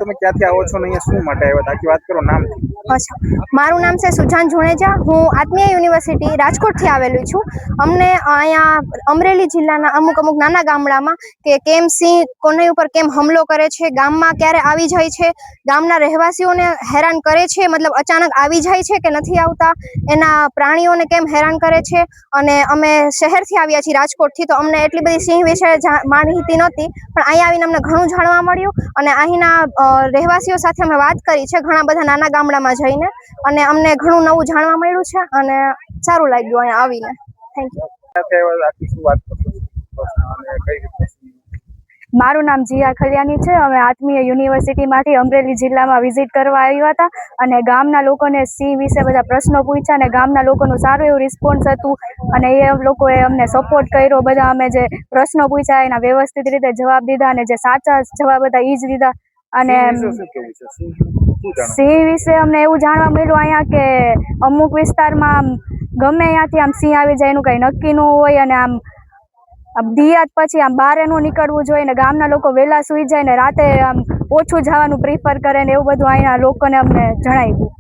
તમે ક્યાંથી આવો છો ને અહીંયા શું માટે આવ્યા હતા? આખી વાત કરો નામથી. અચ્છા, મારું નામ છે સુજાન જુણેજા. હું આત્મીય યુનિવર્સિટી રાજકોટથી આવેલી છું. અમને અહીંયા અમરેલી જિલ્લાના અમુક નાના ગામડામાં કે કેમ સિંહ કોની ઉપર કેમ હુમલો કરે છે, ગામમાં ક્યારે આવી જાય છે, ગામના રહેવાસીઓને હેરાન કરે છે, મતલબ અચાનક આવી જાય છે કે નથી આવતા, એના પ્રાણીઓને કેમ હેરાન કરે છે. અને અમે શહેરથી આવ્યા છીએ રાજકોટથી, તો અમને એટલી બધી સિંહ વિશે માહિતી નહોતી, પણ અહીંયા આવીને અમને ઘણું જાણવા મળ્યું. અને અહીંના રહેવાસીઓ સાથે અમે વાત કરી છે ઘણા બધા નાના ગામડામાં જઈને, અને અમને ઘણું નવું જાણવા મળ્યું છે અને સારું લાગ્યું અહીંયા આવીને. Thank you. મારું નામ જીયા ખલિયાની છે. અમે આત્મીય યુનિવર્સિટીમાંથી અમરેલી જિલ્લામાં વિઝિટ કરવા આવ્યા હતા અને ગામના લોકોને સિંહ વિશે બધા પ્રશ્નો પૂછ્યા અને ગામના લોકોનું સારું એવું રિસ્પોન્સ હતું અને એ લોકોએ અમને સપોર્ટ કર્યો. બધા અમે જે પ્રશ્નો પૂછ્યા એના વ્યવસ્થિત રીતે જવાબ દીધા અને જે સાચા જવાબ હતા એ જ દીધા. અને સિંહ વિશે અમને એવું જાણવા મળ્યું અહીંયા કે અમુક વિસ્તારમાં ગમે ત્યાંથી આમ સિંહ આવી જાય એનું કંઈ નક્કી ન હોય અને આમ દિયાત પછી આમ બહાર ન નીકળવું જોઈએ ને ગામના લોકો વહેલા સૂઈ જાય ને રાતે આમ ઓછું જવાનું પ્રિફર કરે ને એવું બધું અહીંયા લોકોને અમને જણાવ્યું.